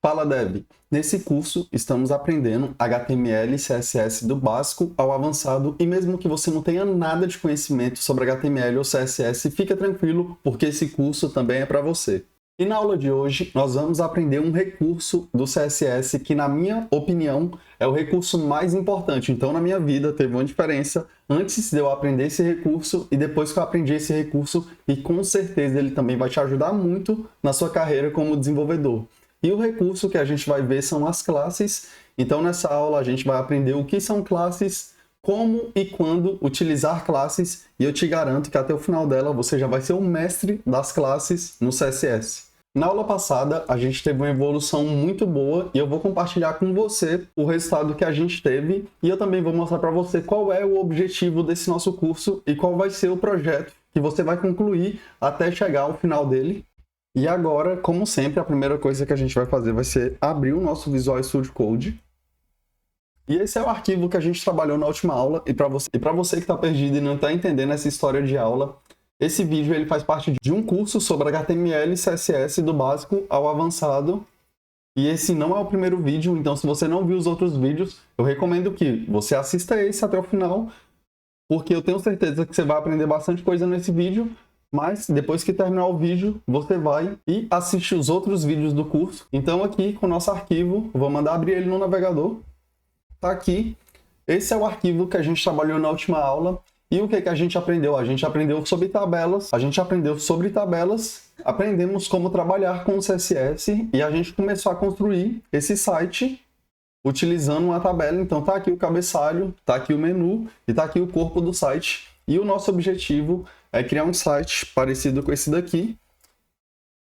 Fala Dev! Nesse curso estamos aprendendo HTML e CSS do básico ao avançado e mesmo que você não tenha nada de conhecimento sobre HTML ou CSS, fica tranquilo porque esse curso também é para você. E na aula de hoje nós vamos aprender um recurso do CSS que, na minha opinião, é o recurso mais importante. Então na minha vida teve uma diferença antes de eu aprender esse recurso e depois que eu aprendi esse recurso, e com certeza ele também vai te ajudar muito na sua carreira como desenvolvedor. E o recurso que a gente vai ver são as classes. Então nessa aula a gente vai aprender o que são classes, como e quando utilizar classes, e eu te garanto que até o final dela você já vai ser o mestre das classes no CSS. Na aula passada a gente teve uma evolução muito boa e eu vou compartilhar com você o resultado que a gente teve, e eu também vou mostrar para você qual é o objetivo desse nosso curso e qual vai ser o projeto que você vai concluir até chegar ao final dele. E agora, como sempre, a primeira coisa que a gente vai fazer vai ser abrir o nosso Visual Studio Code. E esse é o arquivo que a gente trabalhou na última aula. E para você que está perdido e não está entendendo essa história de aula, esse vídeo ele faz parte de um curso sobre HTML e CSS do básico ao avançado. E esse não é o primeiro vídeo, então se você não viu os outros vídeos, eu recomendo que você assista esse até o final, porque eu tenho certeza que você vai aprender bastante coisa nesse vídeo. Mas depois que terminar o vídeo, você vai e assiste os outros vídeos do curso. Então aqui com o nosso arquivo, eu vou mandar abrir ele no navegador. Tá aqui. Esse é o arquivo que a gente trabalhou na última aula. E o que a gente aprendeu? A gente aprendeu sobre tabelas. Aprendemos como trabalhar com o CSS e a gente começou a construir esse site utilizando uma tabela. Então tá aqui o cabeçalho, tá aqui o menu e tá aqui o corpo do site. E o nosso objetivo é criar um site parecido com esse daqui,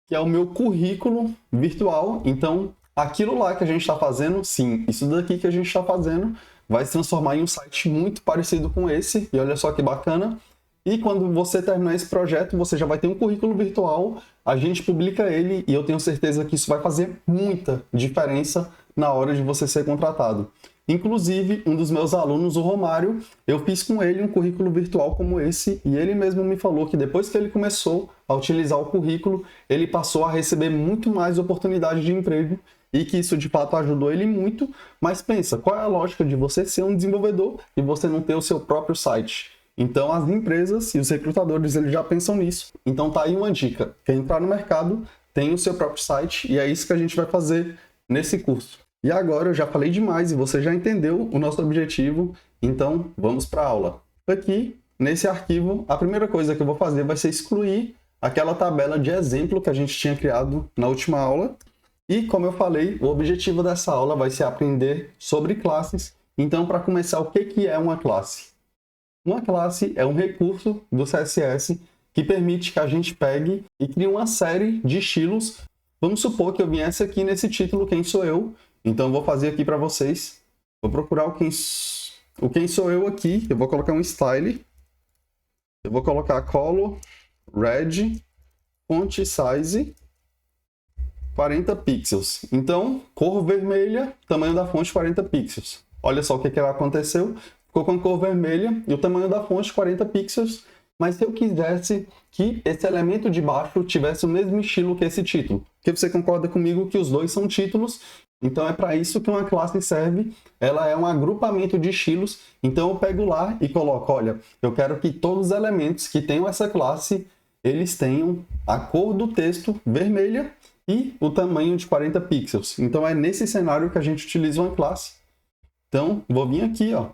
que é o meu currículo virtual. Então, aquilo lá que a gente está fazendo, sim, isso daqui que a gente está fazendo, vai se transformar em um site muito parecido com esse. E olha só que bacana. E quando você terminar esse projeto, você já vai ter um currículo virtual, a gente publica ele e eu tenho certeza que isso vai fazer muita diferença na hora de você ser contratado. Inclusive, um dos meus alunos, o Romário, eu fiz com ele um currículo virtual como esse, e ele mesmo me falou que depois que ele começou a utilizar o currículo, ele passou a receber muito mais oportunidades de emprego, e que isso de fato ajudou ele muito. Mas pensa, qual é a lógica de você ser um desenvolvedor e você não ter o seu próprio site? Então as empresas e os recrutadores eles já pensam nisso. Então tá aí uma dica, quer entrar no mercado, tem o seu próprio site, e é isso que a gente vai fazer nesse curso. E agora eu já falei demais e você já entendeu o nosso objetivo, então vamos para a aula. Aqui, nesse arquivo, a primeira coisa que eu vou fazer vai ser excluir aquela tabela de exemplo que a gente tinha criado na última aula. E como eu falei, o objetivo dessa aula vai ser aprender sobre classes. Então, para começar, o que é uma classe? Uma classe é um recurso do CSS que permite que a gente pegue e crie uma série de estilos. Vamos supor que eu viesse aqui nesse título, Quem Sou Eu? Então eu vou fazer aqui para vocês. Vou procurar o quem sou eu aqui. Eu vou colocar um style. Eu vou colocar color, red, font size 40 pixels. Então, cor vermelha, tamanho da fonte 40 pixels. Olha só o que aconteceu. Ficou com a cor vermelha e o tamanho da fonte 40 pixels. Mas se eu quisesse que esse elemento de baixo tivesse o mesmo estilo que esse título, porque você concorda comigo que os dois são títulos, então é para isso que uma classe serve. Ela é um agrupamento de estilos. Então eu pego lá e coloco, olha, eu quero que todos os elementos que tenham essa classe, eles tenham a cor do texto vermelha e o tamanho de 40 pixels. Então é nesse cenário que a gente utiliza uma classe. Então vou vir aqui, ó.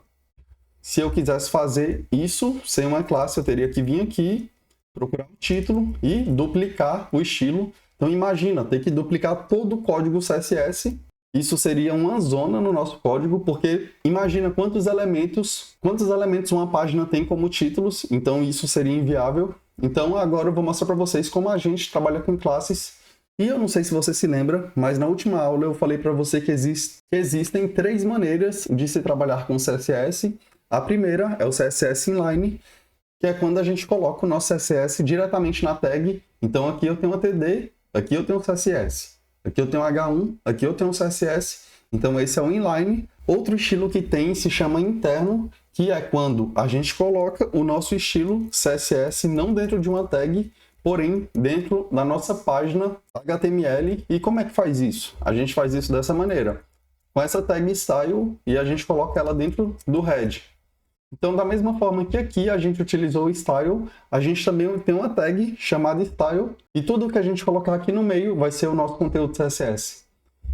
Se eu quisesse fazer isso sem uma classe, eu teria que vir aqui, procurar o título e duplicar o estilo. Então imagina, ter que duplicar todo o código CSS. Isso seria uma zona no nosso código, porque imagina quantos elementos uma página tem como títulos, então isso seria inviável. Então agora eu vou mostrar para vocês como a gente trabalha com classes. E eu não sei se você se lembra, mas na última aula eu falei para você que existem 3 maneiras de se trabalhar com CSS. A primeira é o CSS inline, que é quando a gente coloca o nosso CSS diretamente na tag. Então aqui eu tenho uma TD, aqui eu tenho o CSS, aqui eu tenho H1, aqui eu tenho o CSS. Então esse é o inline. Outro estilo que tem se chama interno, que é quando a gente coloca o nosso estilo CSS não dentro de uma tag, porém dentro da nossa página HTML. E como é que faz isso? A gente faz isso dessa maneira, com essa tag style, e a gente coloca ela dentro do head. Então, da mesma forma que aqui a gente utilizou o style, a gente também tem uma tag chamada style, e tudo que a gente colocar aqui no meio vai ser o nosso conteúdo CSS.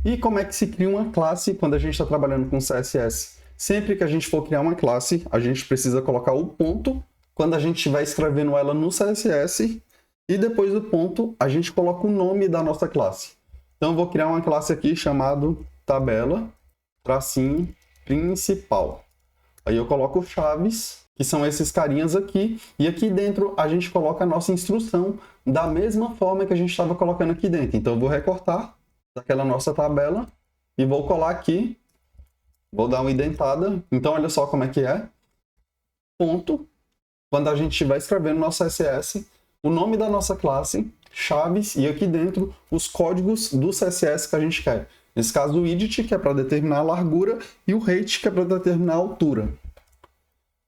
E como é que se cria uma classe quando a gente está trabalhando com CSS? Sempre que a gente for criar uma classe, a gente precisa colocar o ponto quando a gente estiver escrevendo ela no CSS, e depois do ponto a gente coloca o nome da nossa classe. Então, eu vou criar uma classe aqui chamada tabela, tracinho, principal. Aí eu coloco chaves, que são esses carinhas aqui, e aqui dentro a gente coloca a nossa instrução da mesma forma que a gente estava colocando aqui dentro. Então, eu vou recortar daquela nossa tabela e vou colar aqui, vou dar uma indentada. Então, olha só como é que é. Ponto, quando a gente estiver escrevendo nosso CSS, o nome da nossa classe, chaves, e aqui dentro os códigos do CSS que a gente quer. Nesse caso, o widget, que é para determinar a largura, e o height, que é para determinar a altura.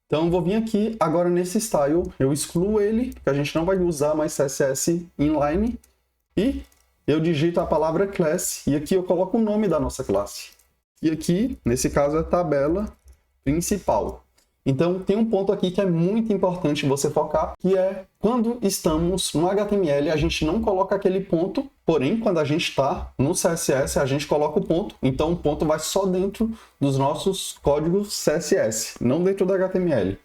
Então, eu vou vir aqui, agora nesse style, eu excluo ele, porque a gente não vai usar mais CSS inline, e eu digito a palavra class, e aqui eu coloco o nome da nossa classe. E aqui, nesse caso, é tabela principal. Então, tem um ponto aqui que é muito importante você focar, que é quando estamos no HTML, a gente não coloca aquele ponto, porém, quando a gente está no CSS, a gente coloca o ponto. Então, o ponto vai só dentro dos nossos códigos CSS, não dentro do HTML.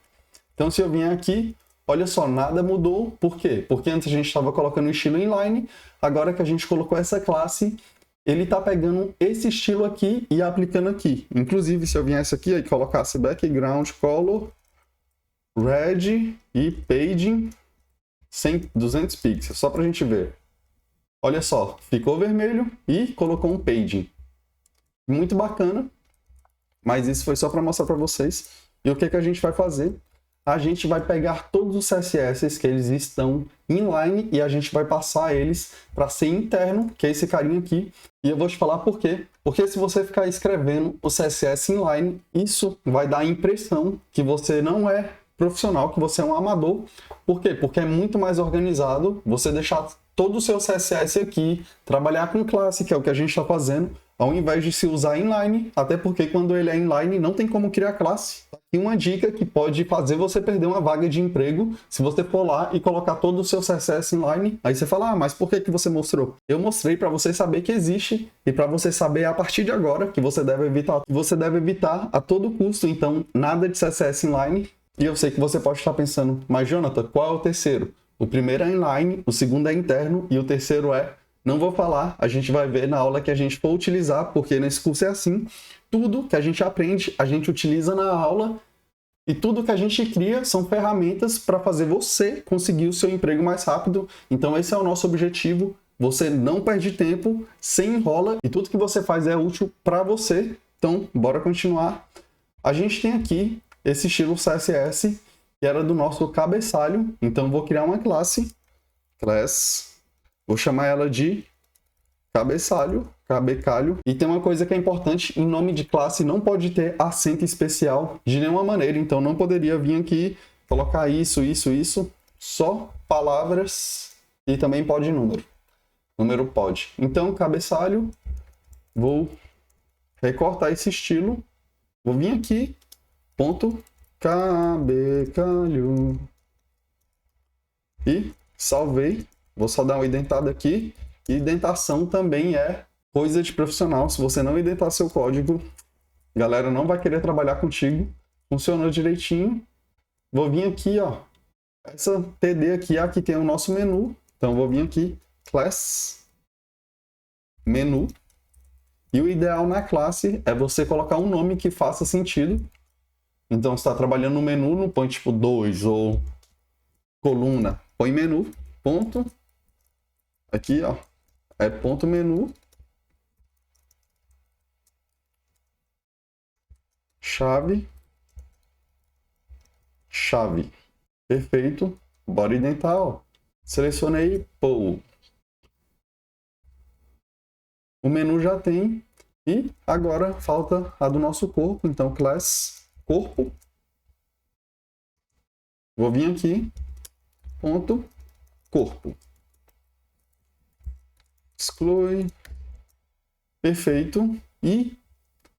Então, se eu vier aqui, olha só, nada mudou. Por quê? Porque antes a gente estava colocando o estilo inline, agora que a gente colocou essa classe, ele está pegando esse estilo aqui e aplicando aqui. Inclusive, se eu viesse aqui e colocasse background color, red e paging, 200 pixels, só para a gente ver. Olha só, ficou vermelho e colocou um paging. Muito bacana, mas isso foi só para mostrar para vocês. E o que a gente vai fazer? A gente vai pegar todos os CSS que eles estão inline e a gente vai passar eles para ser interno, que é esse carinha aqui. E eu vou te falar por quê. Porque se você ficar escrevendo o CSS inline, isso vai dar a impressão que você não é profissional, que você é um amador. Por quê? Porque é muito mais organizado você deixar todo o seu CSS aqui, trabalhar com classe, que é o que a gente está fazendo, ao invés de se usar inline, até porque quando ele é inline não tem como criar classe. E uma dica que pode fazer você perder uma vaga de emprego se você for lá e colocar todo o seu CSS inline. Aí você fala, mas por que você mostrou? Eu mostrei para você saber que existe e para você saber a partir de agora que você deve evitar a todo custo. Então, nada de CSS inline. E eu sei que você pode estar pensando, mas Jonathan, qual é o terceiro? O primeiro é inline, o segundo é interno e o terceiro é... Não vou falar, a gente vai ver na aula que a gente for utilizar, porque nesse curso é assim. Tudo que a gente aprende, a gente utiliza na aula, e tudo que a gente cria são ferramentas para fazer você conseguir o seu emprego mais rápido. Então esse é o nosso objetivo. Você não perde tempo, se enrola, e tudo que você faz é útil para você. Então, bora continuar. A gente tem aqui esse estilo CSS, que era do nosso cabeçalho. Então, vou criar uma classe, vou chamar ela de cabeçalho, cabecalho. E tem uma coisa que é importante, em nome de classe não pode ter acento especial de nenhuma maneira. Então, não poderia vir aqui, colocar isso, só palavras e também pode número. Número pode. Então, cabeçalho, vou recortar esse estilo, vou vir aqui, ponto, cabecalho, e salvei. Vou só dar uma indentada aqui. E indentação também é coisa de profissional. Se você não indentar seu código, a galera não vai querer trabalhar contigo. Funcionou direitinho. Vou vir aqui, ó. Essa TD aqui tem o nosso menu. Então, vou vir aqui, class, menu. E o ideal na classe é você colocar um nome que faça sentido. Então, você está trabalhando no menu, não põe tipo 2 ou coluna. Põe menu, ponto. Aqui, ó, é ponto menu, chave, chave. Perfeito. Bora indentar, ó. Selecionei, pô. O menu já tem. E agora falta a do nosso corpo. Então, class, corpo. Vou vir aqui, ponto, corpo. exclui, perfeito. E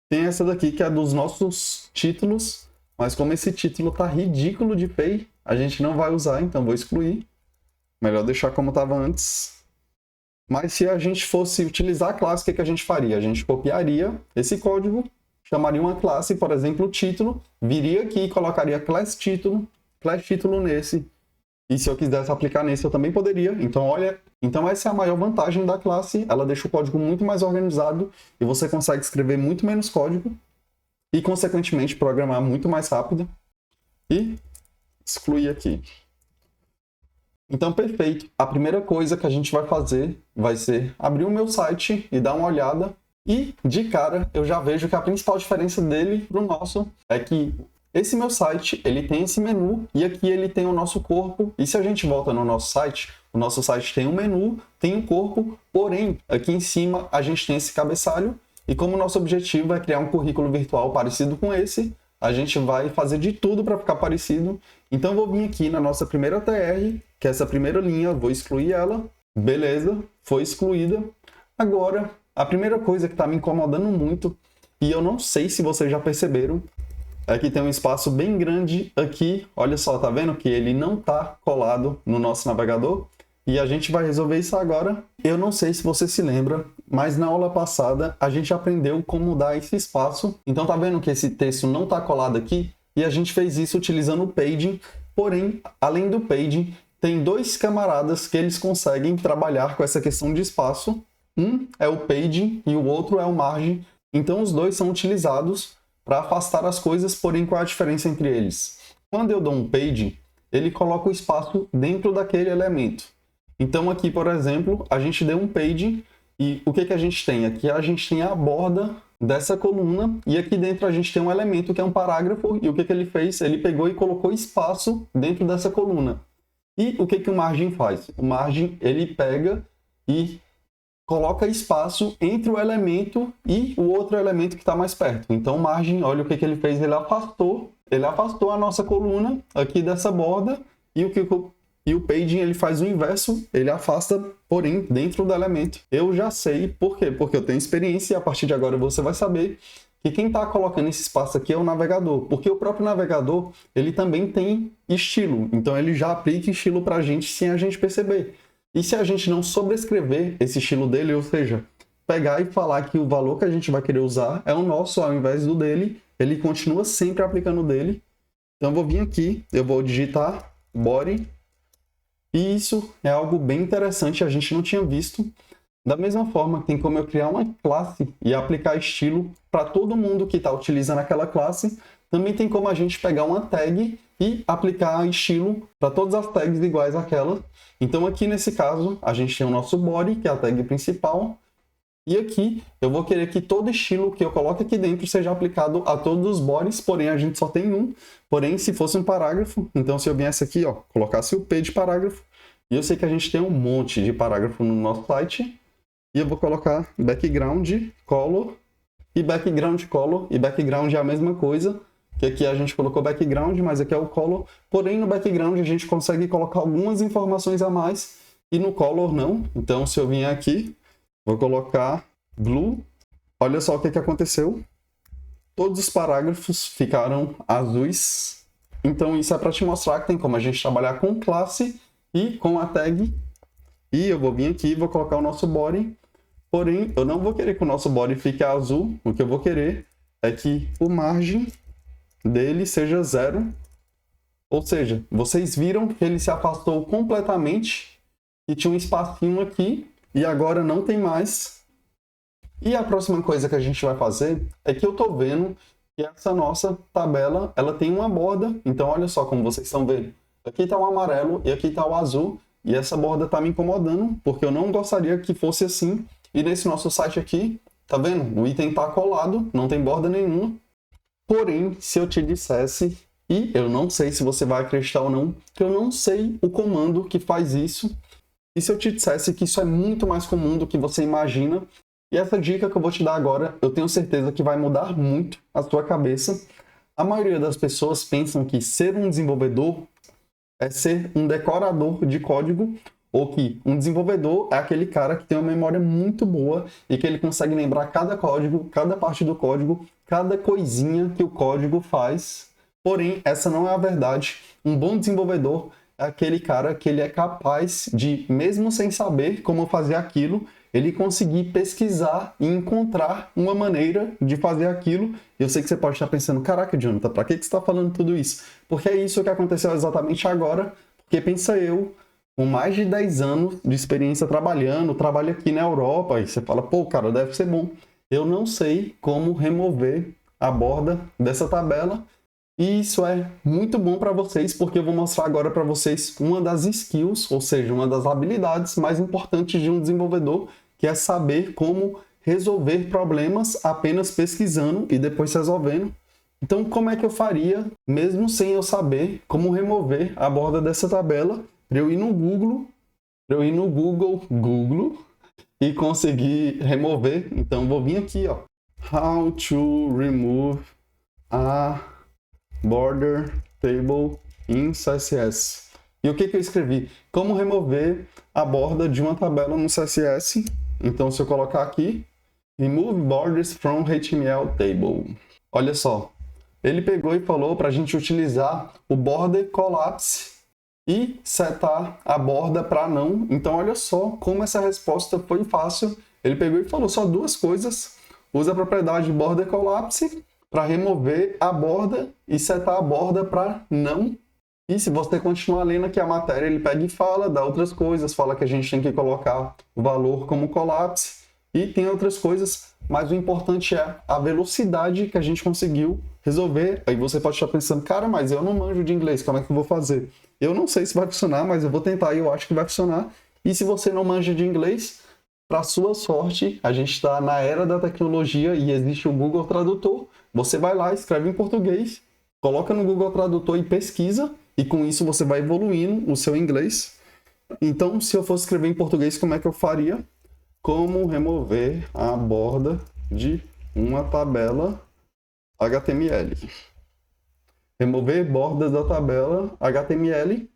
tem essa daqui que é dos nossos títulos, mas como esse título tá ridículo de feio, a gente não vai usar, então vou excluir. Melhor deixar como estava antes. Mas se a gente fosse utilizar a classe, o que a gente faria? A gente copiaria esse código, chamaria uma classe, por exemplo, título, viria aqui e colocaria class título nesse. E se eu quisesse aplicar nesse, eu também poderia. Então, olha, então essa é a maior vantagem da classe. Ela deixa o código muito mais organizado e você consegue escrever muito menos código e, consequentemente, programar muito mais rápido. E excluir aqui. Então, perfeito. A primeira coisa que a gente vai fazer vai ser abrir o meu site e dar uma olhada. E, de cara, eu já vejo que a principal diferença dele para o nosso é que esse meu site, ele tem esse menu e aqui ele tem o nosso corpo. E se a gente volta no nosso site, o nosso site tem um menu, tem um corpo, porém, aqui em cima a gente tem esse cabeçalho. E como o nosso objetivo é criar um currículo virtual parecido com esse, a gente vai fazer de tudo para ficar parecido. Então, eu vou vir aqui na nossa primeira TR, que é essa primeira linha, vou excluir ela. Beleza, foi excluída. Agora, a primeira coisa que está me incomodando muito, e eu não sei se vocês já perceberam, é que tem um espaço bem grande aqui. Olha só, tá vendo que ele não está colado no nosso navegador? E a gente vai resolver isso agora. Eu não sei se você se lembra, mas na aula passada a gente aprendeu como dar esse espaço. Então tá vendo que esse texto não está colado aqui? E a gente fez isso utilizando o paging. Porém, além do paging, tem dois camaradas que eles conseguem trabalhar com essa questão de espaço. Um é o paging e o outro é o margin. Então os dois são utilizados para afastar as coisas, porém qual é a diferença entre eles? Quando eu dou um paging, ele coloca o espaço dentro daquele elemento. Então aqui, por exemplo, a gente deu um paging e o que a gente tem? Aqui a gente tem a borda dessa coluna e aqui dentro a gente tem um elemento que é um parágrafo e o que ele fez? Ele pegou e colocou espaço dentro dessa coluna. E o que o margin faz? O margin, ele pega e coloca espaço entre o elemento e o outro elemento que está mais perto. Então o margin, olha o que ele fez, ele afastou a nossa coluna aqui dessa borda e o paging ele faz o inverso, ele afasta, porém, dentro do elemento. Eu já sei por quê, porque eu tenho experiência e a partir de agora você vai saber que quem está colocando esse espaço aqui é o navegador, porque o próprio navegador ele também tem estilo, então ele já aplica estilo para a gente sem a gente perceber. E se a gente não sobrescrever esse estilo dele, ou seja, pegar e falar que o valor que a gente vai querer usar é o nosso ao invés do dele, ele continua sempre aplicando o dele. Então eu vou vir aqui, eu vou digitar body, e isso é algo bem interessante, a gente não tinha visto. Da mesma forma, tem como eu criar uma classe e aplicar estilo para todo mundo que está utilizando aquela classe. Também tem como a gente pegar uma tag e aplicar estilo para todas as tags iguais àquela. Então aqui nesse caso, a gente tem o nosso body, que é a tag principal. E aqui eu vou querer que todo estilo que eu coloque aqui dentro seja aplicado a todos os bodies, porém a gente só tem um. Porém, se fosse um parágrafo, então se eu viesse aqui, ó, colocasse o P de parágrafo, e eu sei que a gente tem um monte de parágrafo no nosso site, e eu vou colocar background color, e background é a mesma coisa, que aqui a gente colocou background, mas aqui é o color, porém no background a gente consegue colocar algumas informações a mais, e no color não. Então se eu vier aqui, vou colocar blue, olha só o que aconteceu, todos os parágrafos ficaram azuis, então isso é para te mostrar que tem como a gente trabalhar com classe e com a tag, e eu vou vir aqui e vou colocar o nosso body. Porém, eu não vou querer que o nosso body fique azul. O que eu vou querer é que o margem dele seja 0. Ou seja, vocês viram que ele se afastou completamente e tinha um espacinho aqui e agora não tem mais. E a próxima coisa que a gente vai fazer é que eu estou vendo que essa nossa tabela ela tem uma borda. Então, olha só como vocês estão vendo. Aqui está o amarelo e aqui está o azul. E essa borda está me incomodando porque eu não gostaria que fosse assim. E nesse nosso site aqui, tá vendo? O item tá colado, não tem borda nenhuma. Porém, se eu te dissesse, e eu não sei se você vai acreditar ou não, que eu não sei o comando que faz isso. E se eu te dissesse que isso é muito mais comum do que você imagina, e essa dica que eu vou te dar agora, eu tenho certeza que vai mudar muito a sua cabeça. A maioria das pessoas pensam que ser um desenvolvedor é ser um decorador de código, ou que um desenvolvedor é aquele cara que tem uma memória muito boa e que ele consegue lembrar cada código, cada parte do código, cada coisinha que o código faz. Porém, essa não é a verdade. Um bom desenvolvedor é aquele cara que ele é capaz de, mesmo sem saber como fazer aquilo, ele conseguir pesquisar e encontrar uma maneira de fazer aquilo. Eu sei que você pode estar pensando, caraca, Jonathan, para que você está falando tudo isso? Porque é isso que aconteceu exatamente agora, porque pensa eu, com mais de 10 anos de experiência trabalhando, trabalho aqui na Europa, e você fala, pô, cara, deve ser bom. Eu não sei como remover a borda dessa tabela, e isso é muito bom para vocês, porque eu vou mostrar agora para vocês uma das skills, ou seja, uma das habilidades mais importantes de um desenvolvedor, que é saber como resolver problemas apenas pesquisando e depois resolvendo. Então, como é que eu faria, mesmo sem eu saber como remover a borda dessa tabela, para eu ir no Google e conseguir remover? Então, vou vir aqui, ó, How to remove a border table in CSS. E o que eu escrevi? Como remover a borda de uma tabela no CSS. Então, se eu colocar aqui, remove borders from HTML table. Olha só, ele pegou e falou para a gente utilizar o border collapse e setar a borda para não. Então, olha só como essa resposta foi fácil. Ele pegou e falou só duas coisas. Usa a propriedade border collapse para remover a borda e setar a borda para não. E se você continuar lendo aqui a matéria, ele pega e fala, dá outras coisas, fala que a gente tem que colocar o valor como collapse e tem outras coisas, mas o importante é a velocidade que a gente conseguiu resolver. Aí você pode estar pensando, cara, mas eu não manjo de inglês, como é que eu vou fazer? Eu não sei se vai funcionar, mas eu vou tentar e eu acho que vai funcionar. E se você não manja de inglês, para sua sorte, a gente está na era da tecnologia e existe o Google Tradutor. Você vai lá, escreve em português, coloca no Google Tradutor e pesquisa, e com isso você vai evoluindo o seu inglês. Então, se eu fosse escrever em português, como é que eu faria? Como remover a borda de uma tabela HTML. Remover bordas da tabela HTML.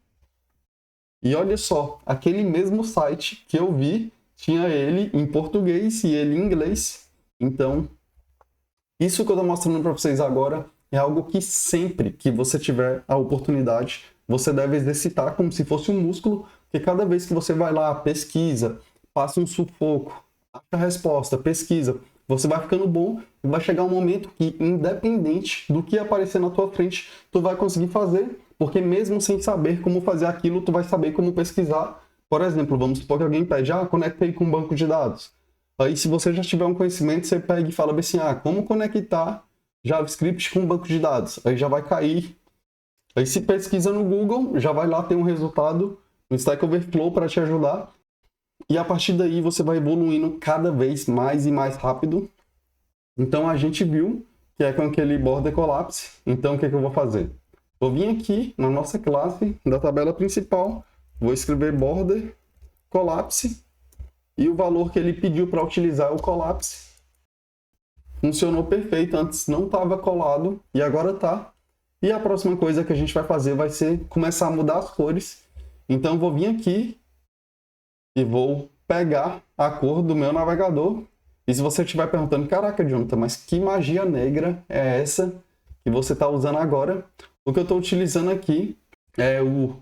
E olha só, aquele mesmo site que eu vi, tinha ele em português e ele em inglês. Então, isso que eu estou mostrando para vocês agora é algo que sempre que você tiver a oportunidade, você deve exercitar como se fosse um músculo, porque cada vez que você vai lá, pesquisa, passa um sufoco, acha a resposta, pesquisa, você vai ficando bom e vai chegar um momento que, independente do que aparecer na tua frente, tu vai conseguir fazer, porque mesmo sem saber como fazer aquilo, tu vai saber como pesquisar. Por exemplo, vamos supor que alguém pede, conectei com um banco de dados. Aí, se você já tiver um conhecimento, você pega e fala assim, como conectar JavaScript com um banco de dados? Aí já vai cair. Aí, se pesquisa no Google, já vai lá ter um resultado no Stack Overflow para te ajudar. E a partir daí, você vai evoluindo cada vez mais e mais rápido. Então, a gente viu que é com aquele border collapse. Então, o que eu vou fazer? Vou vir aqui na nossa classe da tabela principal, vou escrever border collapse e o valor que ele pediu para utilizar é o collapse. Funcionou perfeito, antes não estava colado e agora está. E a próxima coisa que a gente vai fazer vai ser começar a mudar as cores. Então, vou vir aqui e vou pegar a cor do meu navegador. E se você estiver perguntando, caraca, Jonathan, mas que magia negra é essa que você está usando agora? O que eu estou utilizando aqui é o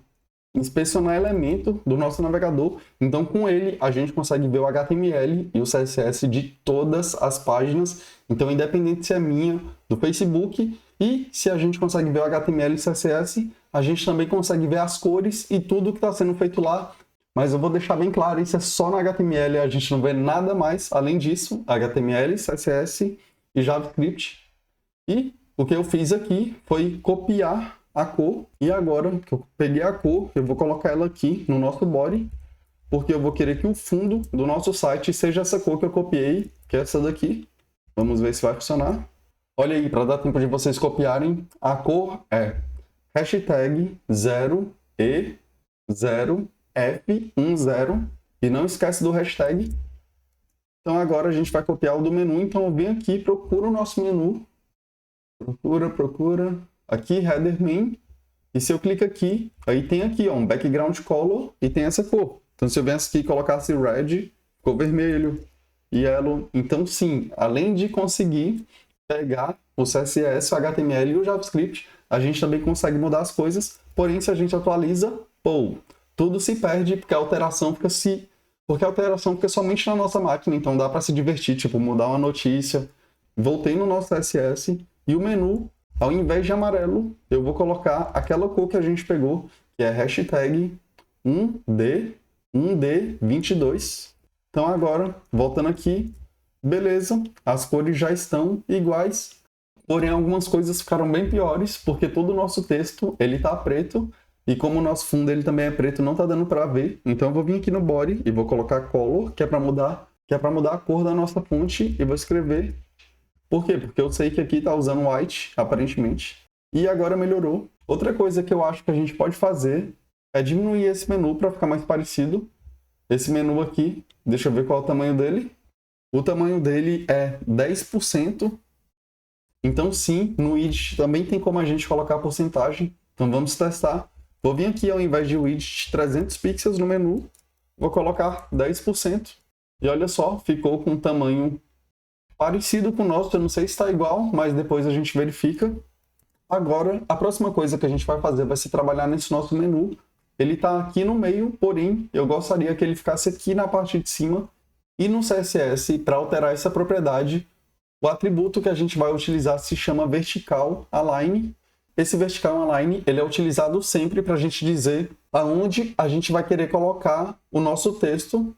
inspecionar elemento do nosso navegador. Então, com ele, a gente consegue ver o HTML e o CSS de todas as páginas. Então, independente se é minha, do Facebook, e se a gente consegue ver o HTML e CSS, a gente também consegue ver as cores e tudo que está sendo feito lá. Mas eu vou deixar bem claro, isso é só no HTML, a gente não vê nada mais além disso, HTML, CSS e JavaScript. E o que eu fiz aqui foi copiar a cor, e agora que eu peguei a cor, eu vou colocar ela aqui no nosso body, porque eu vou querer que o fundo do nosso site seja essa cor que eu copiei, que é essa daqui. Vamos ver se vai funcionar. Olha aí, para dar tempo de vocês copiarem, a cor é hashtag 0E0F10, e não esquece do hashtag. Então agora a gente vai copiar o do menu, então eu venho aqui, procuro o nosso menu, procura, aqui header main, e se eu clico aqui, aí tem aqui um background color e tem essa cor. Então, se eu viesse aqui e colocasse red, ficou vermelho, yellow. Então, sim, além de conseguir pegar o CSS, o HTML e o JavaScript, a gente também consegue mudar as coisas. Porém, se a gente atualiza, pô, tudo se perde porque a alteração fica somente na nossa máquina. Então, dá para se divertir, tipo, mudar uma notícia. Voltei no nosso CSS e o menu, ao invés de amarelo, eu vou colocar aquela cor que a gente pegou, que é hashtag 1D22. Então agora, voltando aqui, beleza, as cores já estão iguais, porém algumas coisas ficaram bem piores, porque todo o nosso texto, ele tá preto, e como o nosso fundo ele também é preto, não tá dando para ver. Então eu vou vir aqui no body e vou colocar color, que é para mudar a cor da nossa fonte, e vou escrever. Por quê? Porque eu sei que aqui tá usando white, aparentemente, e agora melhorou. Outra coisa que eu acho que a gente pode fazer é diminuir esse menu para ficar mais parecido. Esse menu aqui, deixa eu ver qual é o tamanho dele. O tamanho dele é 10%. Então sim, no widget também tem como a gente colocar a porcentagem. Então vamos testar. Vou vir aqui, ao invés de widget 300 pixels no menu, vou colocar 10%. E olha só, ficou com um tamanho parecido com o nosso. Eu não sei se está igual, mas depois a gente verifica. Agora, a próxima coisa que a gente vai fazer vai ser trabalhar nesse nosso menu. Ele está aqui no meio, porém, eu gostaria que ele ficasse aqui na parte de cima. E no CSS, para alterar essa propriedade, o atributo que a gente vai utilizar se chama Vertical Align. Esse Vertical Align ele é utilizado sempre para a gente dizer aonde a gente vai querer colocar o nosso texto.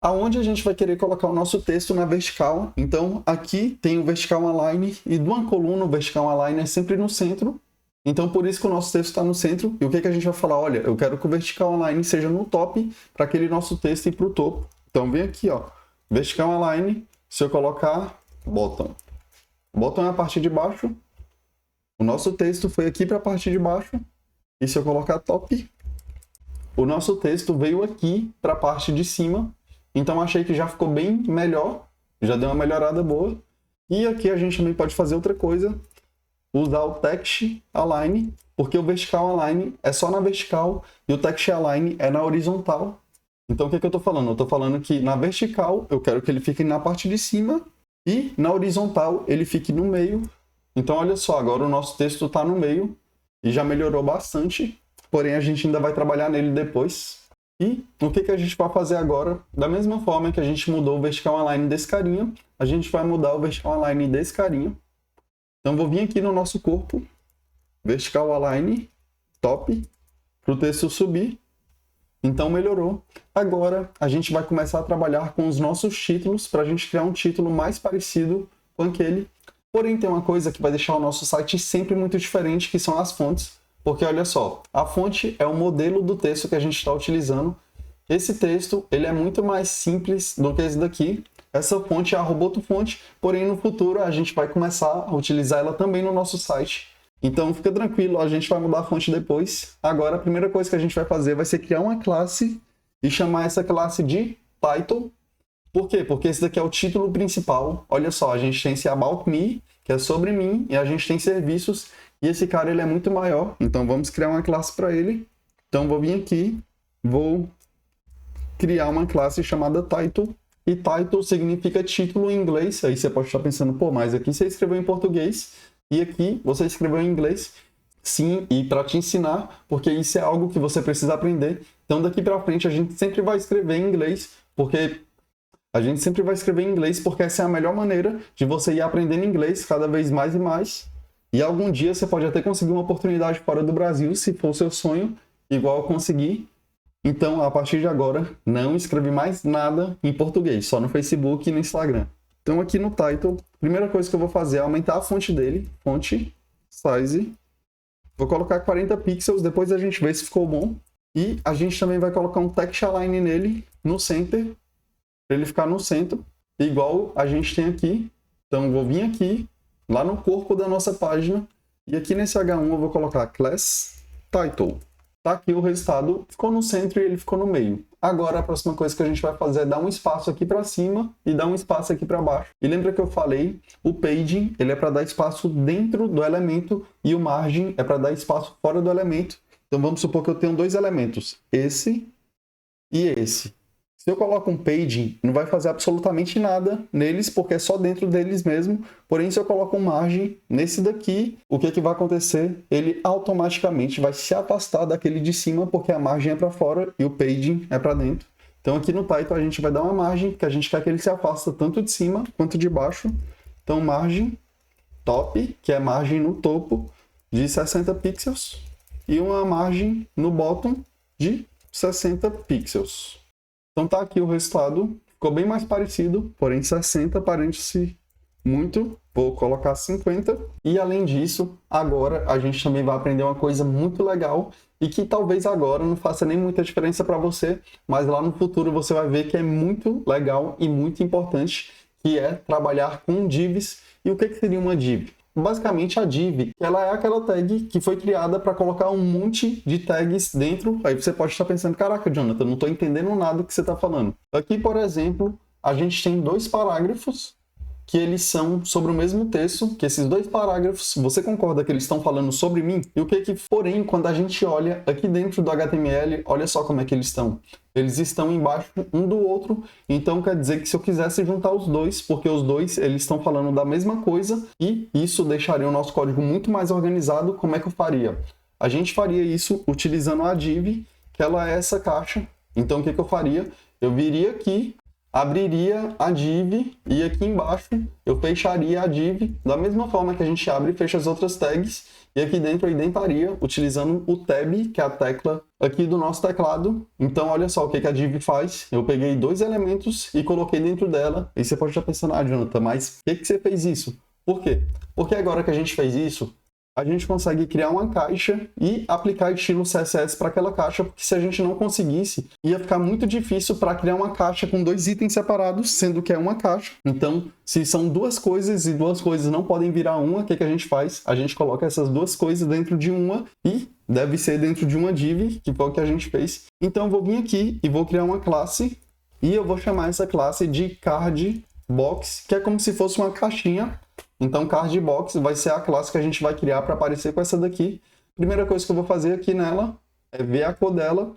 Aonde a gente vai querer colocar o nosso texto na vertical. Então, aqui tem o Vertical Align e de uma coluna o Vertical Align é sempre no centro. Então, por isso que o nosso texto está no centro. E o que a gente vai falar? Olha, eu quero que o Vertical Align seja no top para aquele nosso texto ir para o topo. Então, vem aqui, ó. Vertical Align. Se eu colocar bottom. Bottom é a parte de baixo. O nosso texto foi aqui para a parte de baixo. E se eu colocar top, o nosso texto veio aqui para a parte de cima. Então, achei que já ficou bem melhor. Já deu uma melhorada boa. E aqui a gente também pode fazer outra coisa. Usar o Text Align, porque o Vertical Align é só na vertical e o Text Align é na horizontal. Então, o que eu estou falando? Eu estou falando que na vertical eu quero que ele fique na parte de cima e na horizontal ele fique no meio. Então, olha só, agora o nosso texto está no meio e já melhorou bastante, porém a gente ainda vai trabalhar nele depois. E o que a gente vai fazer agora? Da mesma forma que a gente mudou o Vertical Align desse carinha, a gente vai mudar o Vertical Align desse carinha. Então, vou vir aqui no nosso corpo, Vertical Align, top, para o texto subir. Então, melhorou. Agora, a gente vai começar a trabalhar com os nossos títulos para a gente criar um título mais parecido com aquele. Porém, tem uma coisa que vai deixar o nosso site sempre muito diferente, que são as fontes. Porque, olha só, a fonte é o modelo do texto que a gente está utilizando. Esse texto, ele é muito mais simples do que esse daqui. Essa fonte é a Roboto Fonte, porém no futuro a gente vai começar a utilizar ela também no nosso site. Então fica tranquilo, a gente vai mudar a fonte depois. Agora a primeira coisa que a gente vai fazer vai ser criar uma classe e chamar essa classe de Title. Por quê? Porque esse daqui é o título principal. Olha só, a gente tem esse About Me, que é sobre mim, e a gente tem serviços, e esse cara ele é muito maior. Então vamos criar uma classe para ele. Então vou vir aqui, vou criar uma classe chamada Title. E title significa título em inglês. Aí você pode estar pensando, pô, mas aqui você escreveu em português e aqui você escreveu em inglês. Sim, e para te ensinar, porque isso é algo que você precisa aprender. Então daqui para frente a gente sempre vai escrever em inglês, porque essa é a melhor maneira de você ir aprendendo inglês cada vez mais e mais. E algum dia você pode até conseguir uma oportunidade fora do Brasil, se for o seu sonho, igual eu consegui. Então, a partir de agora, não escreve mais nada em português, só no Facebook e no Instagram. Então, aqui no title, a primeira coisa que eu vou fazer é aumentar a fonte dele, fonte, size. Vou colocar 40 pixels, depois a gente vê se ficou bom. E a gente também vai colocar um Text Align nele, no center, para ele ficar no centro, igual a gente tem aqui. Então, vou vir aqui, lá no corpo da nossa página, e aqui nesse H1 eu vou colocar Class Title. Tá aqui o resultado, ficou no centro e ele ficou no meio. Agora a próxima coisa que a gente vai fazer é dar um espaço aqui para cima e dar um espaço aqui para baixo. E lembra que eu falei, o paging ele é para dar espaço dentro do elemento e o margin é para dar espaço fora do elemento. Então vamos supor que eu tenho dois elementos, esse e esse. Se eu coloco um paging, não vai fazer absolutamente nada neles, porque é só dentro deles mesmo. Porém, se eu coloco um margem nesse daqui, o que vai acontecer? Ele automaticamente vai se afastar daquele de cima, porque a margem é para fora e o paging é para dentro. Então, aqui no title, a gente vai dar uma margem, porque a gente quer que ele se afasta tanto de cima quanto de baixo. Então, margem top, que é margem no topo, de 60 pixels. E uma margem no bottom de 60 pixels. Então tá aqui o resultado, ficou bem mais parecido, porém 60 parece muito, vou colocar 50. E além disso, agora a gente também vai aprender uma coisa muito legal e que talvez agora não faça nem muita diferença para você, mas lá no futuro você vai ver que é muito legal e muito importante, que é trabalhar com divs. E o que seria uma div? Basicamente, a div, ela é aquela tag que foi criada para colocar um monte de tags dentro. Aí você pode estar pensando, caraca, Jonathan, não estou entendendo nada do que você está falando. Aqui, por exemplo, a gente tem 2 parágrafos que eles são sobre o mesmo texto, que esses 2 parágrafos, você concorda que eles estão falando sobre mim? E o que porém, quando a gente olha aqui dentro do HTML, olha só como é que eles estão. Eles estão embaixo um do outro, então quer dizer que se eu quisesse juntar os dois, porque os dois eles estão falando da mesma coisa, e isso deixaria o nosso código muito mais organizado, como é que eu faria? A gente faria isso utilizando a div, que ela é essa caixa. Então o que eu faria? Eu viria aqui, abriria a div e aqui embaixo eu fecharia a div da mesma forma que a gente abre e fecha as outras tags, e aqui dentro eu indentaria utilizando o tab, que é a tecla aqui do nosso teclado. Então olha só o que a div faz. Eu peguei 2 elementos e coloquei dentro dela. E você pode estar pensando, Jonathan, mas por que você fez isso? Por quê? Porque agora que a gente fez isso, a gente consegue criar uma caixa e aplicar estilo CSS para aquela caixa, porque se a gente não conseguisse, ia ficar muito difícil para criar uma caixa com 2 itens separados, sendo que é uma caixa. Então, se são 2 coisas e 2 coisas não podem virar uma, o que a gente faz? A gente coloca essas 2 coisas dentro de uma e deve ser dentro de uma div, que foi o que a gente fez. Então, eu vou vir aqui e vou criar uma classe e eu vou chamar essa classe de card box, que é como se fosse uma caixinha. Então, card box vai ser a classe que a gente vai criar para aparecer com essa daqui. Primeira coisa que eu vou fazer aqui nela é ver a cor dela.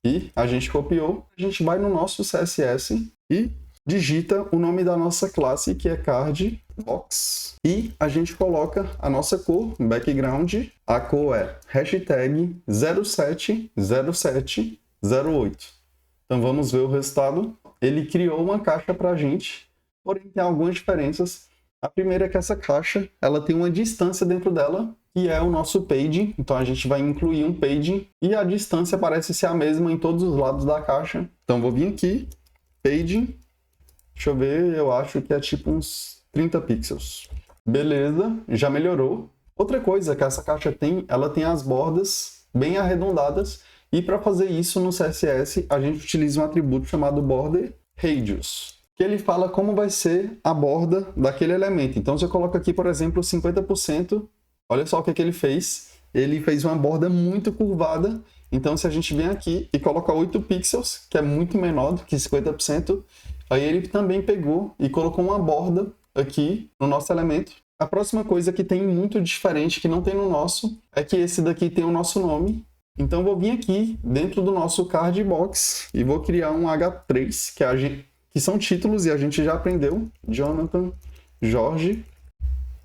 E a gente copiou. A gente vai no nosso CSS e digita o nome da nossa classe, que é card box. E a gente coloca a nossa cor, background. A cor é hashtag 070708. Então, vamos ver o resultado. Ele criou uma caixa para a gente, porém tem algumas diferenças. A primeira é que essa caixa, ela tem uma distância dentro dela, que é o nosso page. Então a gente vai incluir um page e a distância parece ser a mesma em todos os lados da caixa. Então vou vir aqui, page, deixa eu ver, eu acho que é tipo uns 30 pixels. Beleza, já melhorou. Outra coisa que essa caixa tem, ela tem as bordas bem arredondadas. E para fazer isso no CSS, a gente utiliza um atributo chamado border radius, que ele fala como vai ser a borda daquele elemento. Então, se eu coloco aqui, por exemplo, 50%, olha só o que ele fez. Ele fez uma borda muito curvada. Então, se a gente vem aqui e coloca 8 pixels, que é muito menor do que 50%, aí ele também pegou e colocou uma borda aqui no nosso elemento. A próxima coisa que tem muito diferente, que não tem no nosso, é que esse daqui tem o nosso nome. Então, eu vou vir aqui dentro do nosso card box e vou criar um H3, que são títulos, e a gente já aprendeu, Jonathan, Jorge,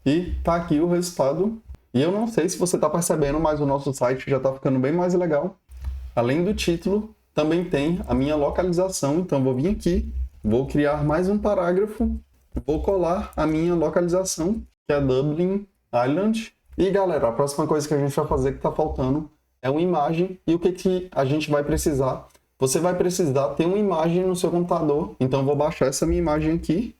e tá aqui o resultado. E eu não sei se você está percebendo, mas o nosso site já está ficando bem mais legal. Além do título, também tem a minha localização, então vou vir aqui, vou criar mais um parágrafo, vou colar a minha localização, que é Dublin Island. E galera, a próxima coisa que a gente vai fazer que está faltando é uma imagem, e o que a gente vai precisar? Você vai precisar ter uma imagem no seu computador. Então, eu vou baixar essa minha imagem aqui.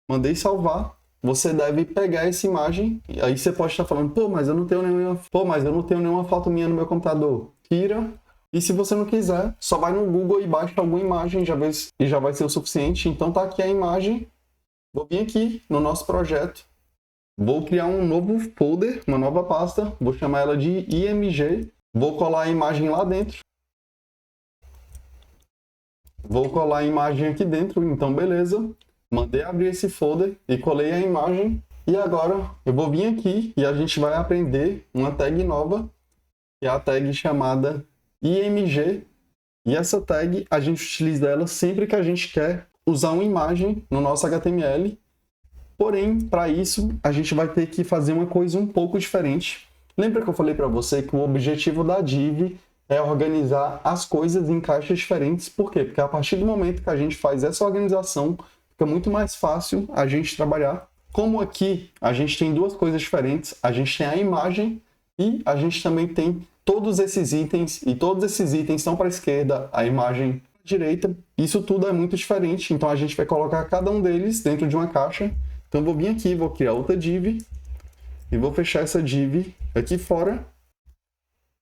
Mandei salvar. Você deve pegar essa imagem. E aí você pode estar falando, mas eu não tenho nenhuma foto minha no meu computador. Tira. E se você não quiser, só vai no Google e baixa alguma imagem e já vai ser o suficiente. Então, tá aqui a imagem. Vou vir aqui no nosso projeto. Vou criar um novo folder, uma nova pasta. Vou chamar ela de IMG. Vou colar a imagem lá dentro. Vou colar a imagem aqui dentro, então beleza. Mandei abrir esse folder e colei a imagem. E agora eu vou vir aqui e a gente vai aprender uma tag nova, que é a tag chamada IMG E essa tag, a gente utiliza ela sempre que a gente quer usar uma imagem no nosso HTML. Porém, para isso, a gente vai ter que fazer uma coisa um pouco diferente. Lembra que eu falei para você que o objetivo da div é organizar as coisas em caixas diferentes? Por quê? Porque a partir do momento que a gente faz essa organização, fica muito mais fácil a gente trabalhar. Como aqui a gente tem duas coisas diferentes, a gente tem a imagem e a gente também tem todos esses itens, e todos esses itens estão para a esquerda, a imagem para a direita. Isso tudo é muito diferente, então a gente vai colocar cada um deles dentro de uma caixa. Então eu vou vir aqui, vou criar outra div, e vou fechar essa div aqui fora.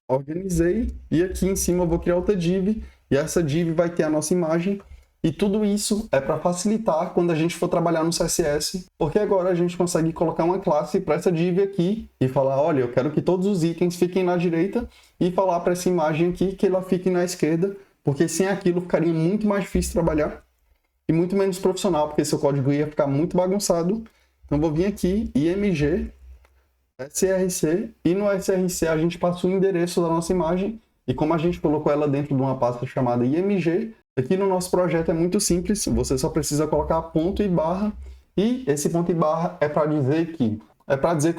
Organizei, e aqui em cima eu vou criar outra div, e essa div vai ter a nossa imagem. E tudo isso é para facilitar quando a gente for trabalhar no CSS, porque agora a gente consegue colocar uma classe para essa div aqui e falar, olha, eu quero que todos os itens fiquem na direita e falar para essa imagem aqui que ela fique na esquerda, porque sem aquilo ficaria muito mais difícil trabalhar e muito menos profissional, porque seu código ia ficar muito bagunçado. Então vou vir aqui, img, src, e no src a gente passa o endereço da nossa imagem, e como a gente colocou ela dentro de uma pasta chamada img, aqui no nosso projeto é muito simples, você só precisa colocar ponto e barra, e esse ponto e barra é para dizer que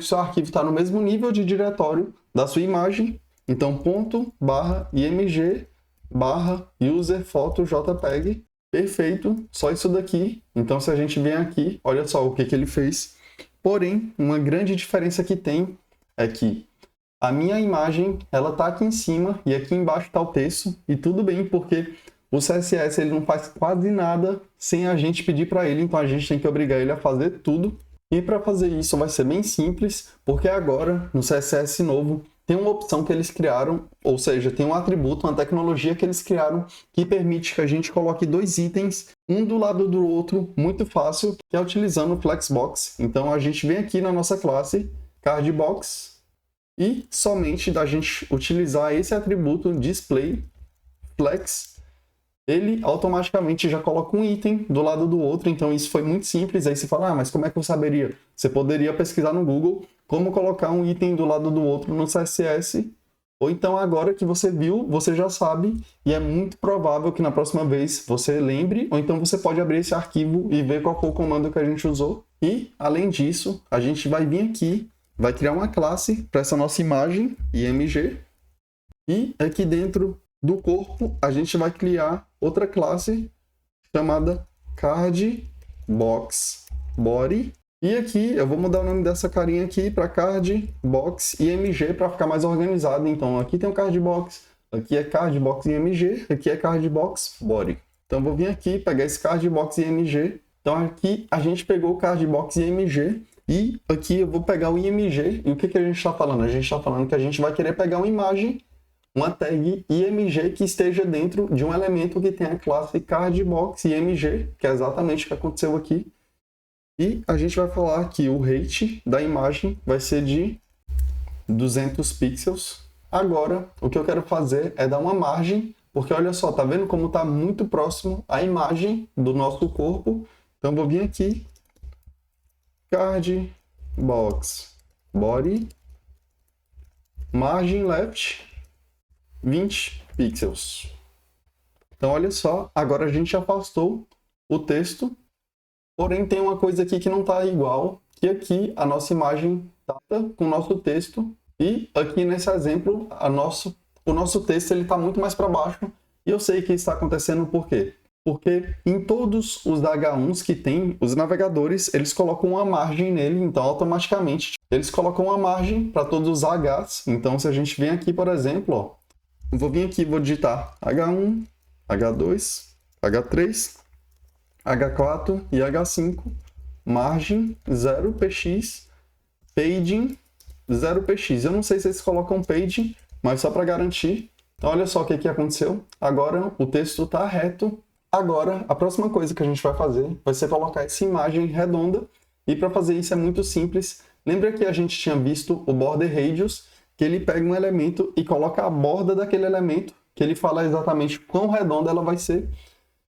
o seu arquivo está no mesmo nível de diretório da sua imagem. Então ponto barra img barra user photo jpeg, perfeito, só isso daqui. Então se a gente vem aqui, olha só o que ele fez. Porém, uma grande diferença que tem é que a minha imagem, ela está aqui em cima e aqui embaixo está o texto, e tudo bem, porque o CSS ele não faz quase nada sem a gente pedir para ele, então a gente tem que obrigar ele a fazer tudo. E para fazer isso vai ser bem simples, porque agora no CSS novo tem uma opção que eles criaram, ou seja, tem um atributo, uma tecnologia que eles criaram que permite que a gente coloque dois itens, um do lado do outro, muito fácil, que é utilizando o Flexbox. Então a gente vem aqui na nossa classe CardBox e somente da gente utilizar esse atributo displayFlex, ele automaticamente já coloca um item do lado do outro. Então isso foi muito simples. Aí você fala, mas como é que eu saberia? Você poderia pesquisar no Google como colocar um item do lado do outro no CSS, ou então agora que você viu, você já sabe, e é muito provável que na próxima vez você lembre, ou então você pode abrir esse arquivo e ver qual foi o comando que a gente usou. E além disso, a gente vai vir aqui, vai criar uma classe para essa nossa imagem, img, e aqui dentro do corpo a gente vai criar outra classe chamada CardBoxBody. E aqui eu vou mudar o nome dessa carinha aqui para CardBoxImg para ficar mais organizado. Então aqui tem o CardBox, aqui é CardBoxImg, aqui é CardBoxBody. Então eu vou vir aqui pegar esse CardBoxImg. Então aqui a gente pegou o CardBoxImg e aqui eu vou pegar o IMG. E o que a gente está falando? A gente está falando que a gente vai querer pegar uma imagem, uma tag img que esteja dentro de um elemento que tem a classe CardBoxImg, que é exatamente o que aconteceu aqui. E a gente vai falar que o height da imagem vai ser de 200 pixels. Agora, o que eu quero fazer é dar uma margem, porque olha só, tá vendo como tá muito próximo a imagem do nosso corpo? Então eu vou vir aqui, CardBoxBody, margem left, 20 pixels. Então olha só, agora a gente afastou o texto. Porém, tem uma coisa aqui que não está igual, que aqui a nossa imagem está com o nosso texto, e aqui nesse exemplo, o nosso texto está muito mais para baixo, e eu sei que isso está acontecendo por quê? Porque em todos os H1s que tem, os navegadores, eles colocam uma margem nele, então automaticamente eles colocam uma margem para todos os Hs. Então se a gente vem aqui, por exemplo, ó, eu vou vir aqui, vou digitar H1, H2, H3, H4 e H5, margem 0px, paging 0px. Eu não sei se eles colocam paging, mas só para garantir. Então olha só o que aconteceu. Agora o texto está reto. Agora a próxima coisa que a gente vai fazer vai ser colocar essa imagem redonda. E para fazer isso é muito simples. Lembra que a gente tinha visto o border radius, que ele pega um elemento e coloca a borda daquele elemento, que ele fala exatamente quão redonda ela vai ser.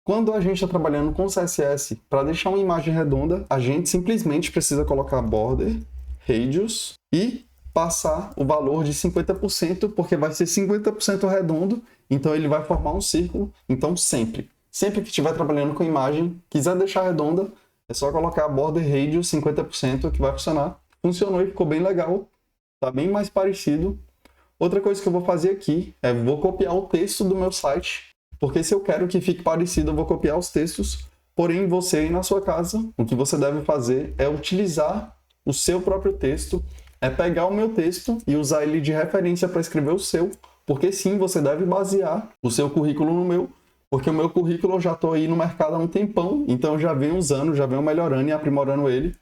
Quando a gente está trabalhando com CSS, para deixar uma imagem redonda, a gente simplesmente precisa colocar border radius e passar o valor de 50%, porque vai ser 50% redondo, então ele vai formar um círculo. Então sempre que estiver trabalhando com imagem, quiser deixar redonda, é só colocar border radius 50% que vai funcionar. Funcionou e ficou bem legal, tá bem mais parecido. Outra coisa que eu vou fazer aqui é vou copiar o texto do meu site, porque se eu quero que fique parecido, eu vou copiar os textos. Porém, você aí na sua casa, o que você deve fazer é utilizar o seu próprio texto, é pegar o meu texto e usar ele de referência para escrever o seu, porque sim, você deve basear o seu currículo no meu, porque o meu currículo eu já estou aí no mercado há um tempão, então eu já venho usando, já venho melhorando e aprimorando ele.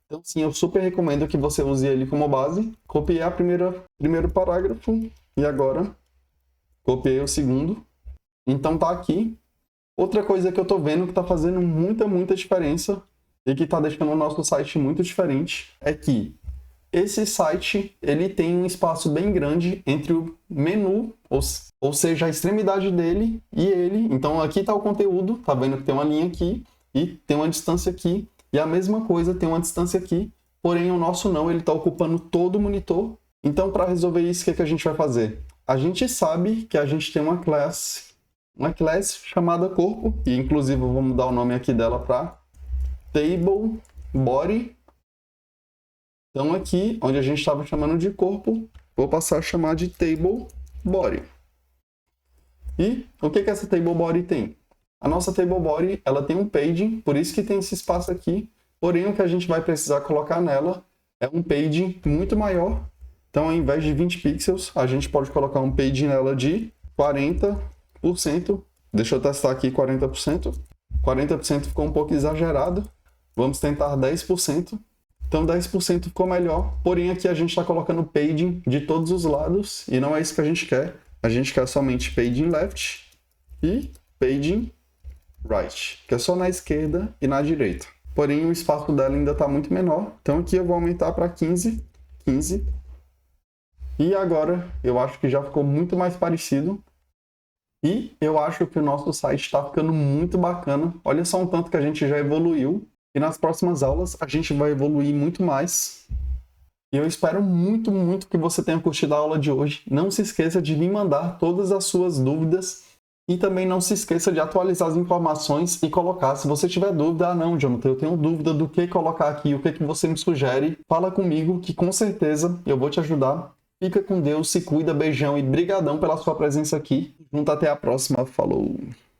Então sim, eu super recomendo que você use ele como base. Copiei o primeiro parágrafo e agora copiei o segundo. Então tá aqui. Outra coisa que eu tô vendo que tá fazendo muita diferença e que tá deixando o nosso site muito diferente é que esse site, ele tem um espaço bem grande entre o menu, ou seja, a extremidade dele e ele. Então aqui tá o conteúdo, tá vendo que tem uma linha aqui e tem uma distância aqui. E a mesma coisa tem uma distância aqui, porém o nosso não, ele tá ocupando todo o monitor. Então para resolver isso, o que a gente vai fazer? A gente sabe que a gente tem uma class chamada corpo, e inclusive eu vou mudar o nome aqui dela para table body. Então aqui, onde a gente estava chamando de corpo, vou passar a chamar de table body. E o que essa table body tem? A nossa table body, ela tem um paging, por isso que tem esse espaço aqui. Porém, o que a gente vai precisar colocar nela é um paging muito maior. Então, ao invés de 20 pixels, a gente pode colocar um paging nela de 40%. Deixa eu testar aqui 40%. 40% ficou um pouco exagerado. Vamos tentar 10%. Então 10% ficou melhor, porém aqui a gente está colocando paging de todos os lados e não é isso que a gente quer. A gente quer somente paging left e paging right, que é só na esquerda e na direita. Porém o espaço dela ainda está muito menor, então aqui eu vou aumentar para 15. E agora eu acho que já ficou muito mais parecido. E eu acho que o nosso site está ficando muito bacana. Olha só um tanto que a gente já evoluiu. E nas próximas aulas a gente vai evoluir muito mais. E eu espero muito que você tenha curtido a aula de hoje. Não se esqueça de me mandar todas as suas dúvidas. E também não se esqueça de atualizar as informações e colocar. Se você tiver dúvida, não, Jonathan, eu tenho dúvida do que colocar aqui, o que você me sugere. Fala comigo que com certeza eu vou te ajudar. Fica com Deus, se cuida, beijão e brigadão pela sua presença aqui. Junto até a próxima. Falou!